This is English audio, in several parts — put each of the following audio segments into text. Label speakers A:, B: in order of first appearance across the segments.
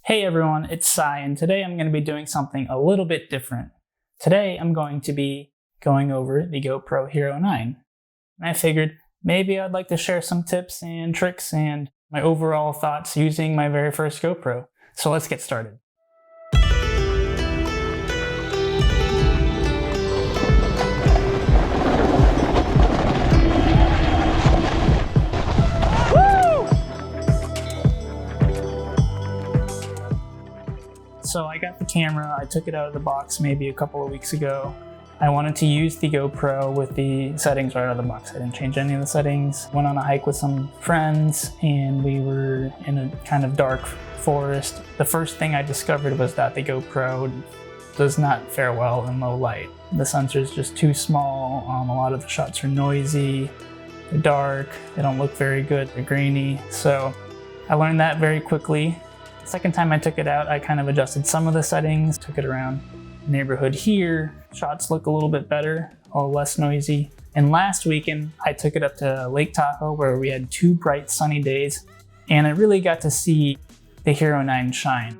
A: Hey everyone, it's Sai, and today I'm going to be doing something a little bit different. Today I'm going to be going over the GoPro Hero9. And I figured maybe I'd like to share some tips and tricks and my overall thoughts using my very first GoPro. So let's get started. So I got the camera, I took it out of the box maybe a couple of weeks ago. I wanted to use the GoPro with the settings right out of the box. I didn't change any of the settings. Went on a hike with some friends and we were in a kind of dark forest. The first thing I discovered was that the GoPro does not fare well in low light. The sensor is just too small. A lot of the shots are noisy, they're dark, they don't look very good, they're grainy. So I learned that very quickly. Second time I took it out, I kind of adjusted some of the settings, took it around the neighborhood here. Shots look a little bit better, a little less noisy. And last weekend, I took it up to Lake Tahoe where we had 2 bright sunny days, and I really got to see the Hero9 shine.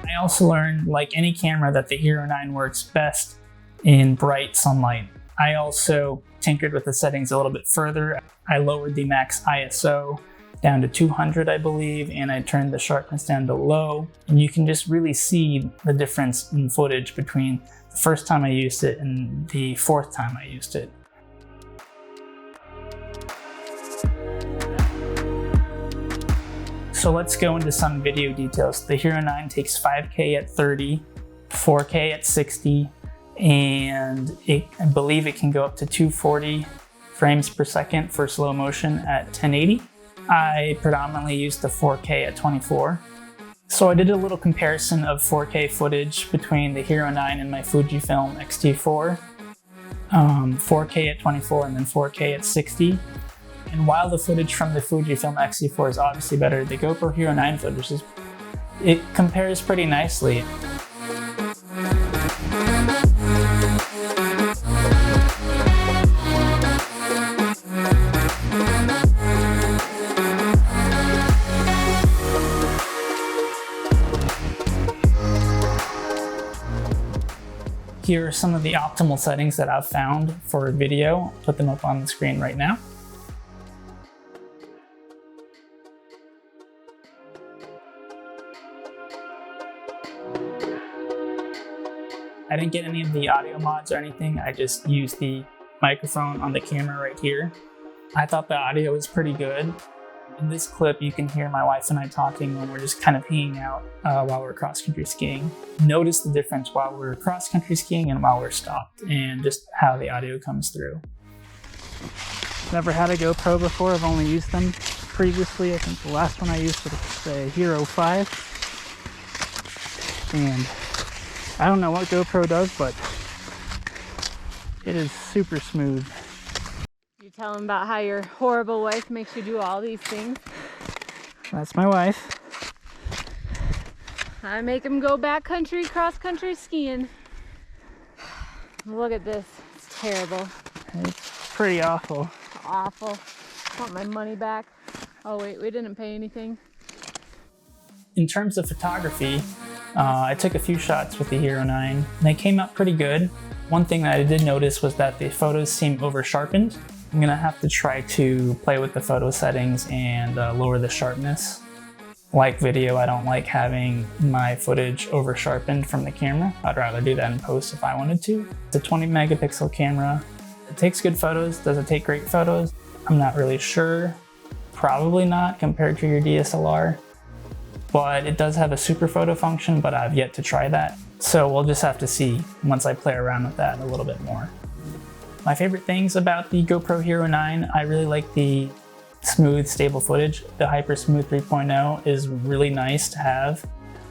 A: I also learned, like any camera, that the Hero9 works best in bright sunlight. I also tinkered with the settings a little bit further. I lowered the max ISO down to 200, I believe, and I turned the sharpness down to low. And you can just really see the difference in footage between the first time I used it and the 4th time I used it. So let's go into some video details. The Hero9 takes 5K at 30, 4K at 60, and I believe it can go up to 240 frames per second for slow motion at 1080. I predominantly used the 4K at 24. So I did a little comparison of 4K footage between the Hero9 and my Fujifilm XT-4. 4K at 24 and then 4K at 60. And while the footage from the Fujifilm XT-4 is obviously better, the GoPro Hero9 footage it compares pretty nicely. Here are some of the optimal settings that I've found for video. I'll put them up on the screen right now. I didn't get any of the audio mods or anything. I just used the microphone on the camera right here. I thought the audio was pretty good. In this clip, you can hear my wife and I talking when we're just kind of hanging out while we're cross-country skiing. Notice the difference while we're cross-country skiing and while we're stopped, and just how the audio comes through. Never had a GoPro before. I've only used them previously. I think the last one I used was the Hero 5. And I don't know what GoPro does, but it is super smooth.
B: You tell them about how your horrible wife makes you do all these things.
A: That's my wife.
B: I make them go backcountry, cross-country skiing. Look at this. It's terrible.
A: It's pretty awful.
B: It's awful. I want my money back. Oh wait, we didn't pay anything.
A: In terms of photography, I took a few shots with the Hero9 and they came out pretty good. One thing that I did notice was that the photos seem over-sharpened. I'm gonna have to try to play with the photo settings and lower the sharpness. Like video, I don't like having my footage over-sharpened from the camera. I'd rather do that in post if I wanted to. It's a 20 megapixel camera. It takes good photos. Does it take great photos? I'm not really sure. Probably not compared to your DSLR. But it does have a super photo function, but I've yet to try that. So we'll just have to see once I play around with that a little bit more. My favorite things about the GoPro Hero9, I really like the smooth, stable footage. The Hypersmooth 3.0 is really nice to have.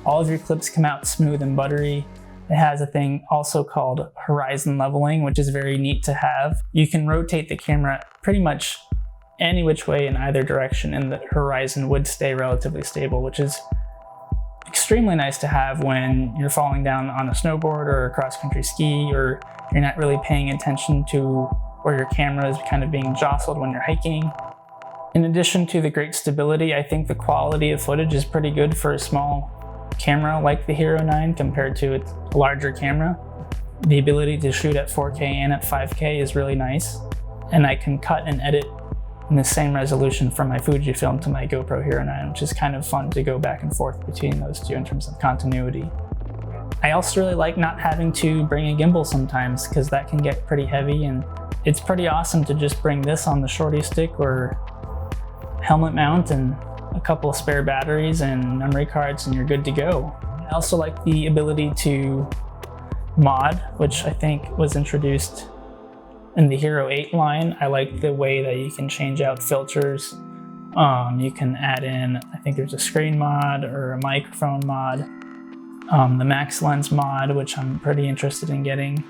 A: All of your clips come out smooth and buttery. It has a thing also called horizon leveling, which is very neat to have. You can rotate the camera pretty much any which way in either direction, and the horizon would stay relatively stable, which is extremely nice to have when you're falling down on a snowboard or a cross-country ski, or you're not really paying attention to where your camera is kind of being jostled when you're hiking. In addition to the great stability, I think the quality of footage is pretty good for a small camera like the Hero9 compared to its larger camera. The ability to shoot at 4K and at 5K is really nice, and I can cut and edit in the same resolution from my Fujifilm to my GoPro Hero9, which is kind of fun to go back and forth between those two in terms of continuity. I also really like not having to bring a gimbal sometimes, because that can get pretty heavy, and it's pretty awesome to just bring this on the shorty stick or helmet mount and a couple of spare batteries and memory cards, and you're good to go. I also like the ability to mod, which I think was introduced in the Hero 8 line. I like the way that you can change out filters. You can add in, I think there's a screen mod or a microphone mod, the max lens mod, which I'm pretty interested in getting.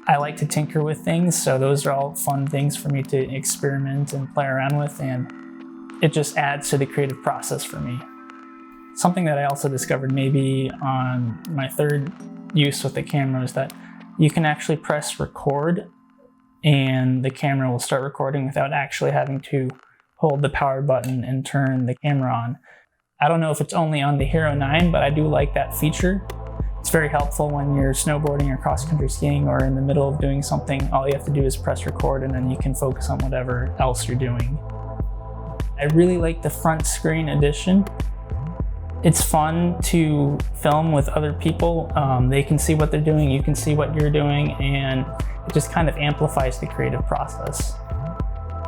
A: I like to tinker with things, so those are all fun things for me to experiment and play around with, and it just adds to the creative process for me. Something that I also discovered maybe on my third use with the camera is that you can actually press record and the camera will start recording without actually having to hold the power button and turn the camera on. I don't know if it's only on the Hero9, but I do like that feature. It's very helpful when you're snowboarding or cross-country skiing or in the middle of doing something. All you have to do is press record and then you can focus on whatever else you're doing. I really like the front screen edition. It's fun to film with other people. They can see what they're doing, you can see what you're doing, and it just kind of amplifies the creative process.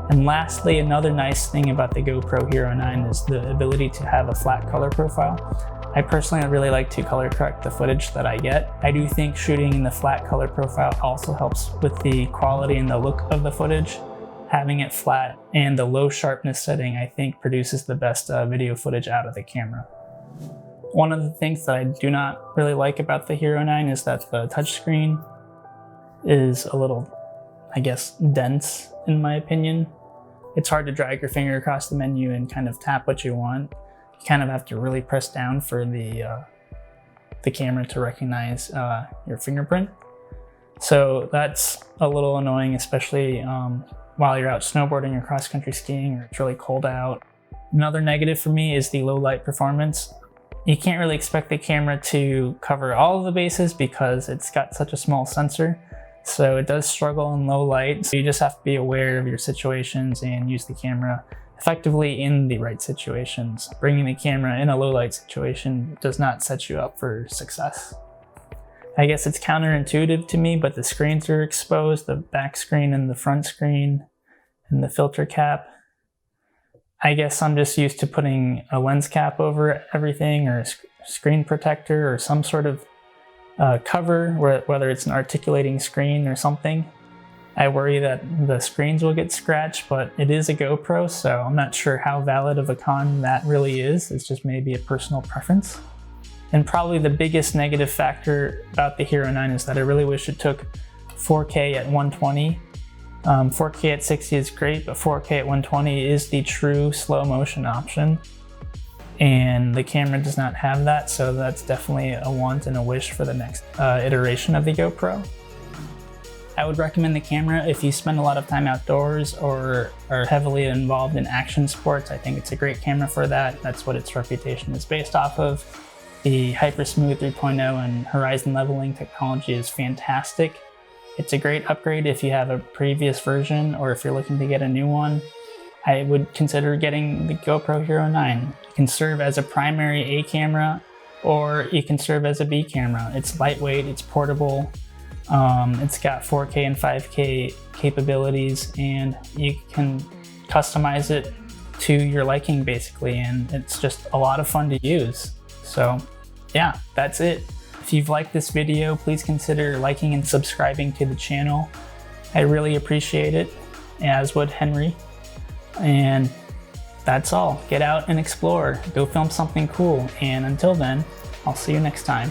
A: And lastly, another nice thing about the GoPro Hero9 is the ability to have a flat color profile. I personally really like to color correct the footage that I get. I do think shooting in the flat color profile also helps with the quality and the look of the footage. Having it flat and the low sharpness setting, I think, produces the best video footage out of the camera. One of the things that I do not really like about the Hero9 is that the touchscreen is a little, I guess, dense in my opinion. It's hard to drag your finger across the menu and kind of tap what you want. You kind of have to really press down for the camera to recognize your fingerprint. So that's a little annoying, especially while you're out snowboarding or cross-country skiing or it's really cold out. Another negative for me is the low light performance. You can't really expect the camera to cover all of the bases because it's got such a small sensor. So it does struggle in low light. So you just have to be aware of your situations and use the camera effectively in the right situations. Bringing the camera in a low light situation does not set you up for success. I guess it's counterintuitive to me, but the screens are exposed, the back screen and the front screen and the filter cap. I guess I'm just used to putting a lens cap over everything, or a screen protector or some sort of cover, whether it's an articulating screen or something. I worry that the screens will get scratched, but it is a GoPro, so I'm not sure how valid of a con that really is. It's just maybe a personal preference. And probably the biggest negative factor about the Hero9 is that I really wish it took 4K at 120. 4K at 60 is great, but 4K at 120 is the true slow motion option. And the camera does not have that, so that's definitely a want and a wish for the next iteration of the GoPro. I would recommend the camera if you spend a lot of time outdoors or are heavily involved in action sports. I think it's a great camera for that. That's what its reputation is based off of. The Hypersmooth 3.0 and horizon leveling technology is fantastic. It's a great upgrade if you have a previous version or if you're looking to get a new one. I would consider getting the GoPro Hero9. It can serve as a primary A camera or it can serve as a B camera. It's lightweight, it's portable, it's got 4K and 5K capabilities, and you can customize it to your liking basically, and it's just a lot of fun to use. So yeah, that's it. If you've liked this video, please consider liking and subscribing to the channel. I really appreciate it, as would Henry. And that's all. Get out and explore. Go film something cool. And until then, I'll see you next time.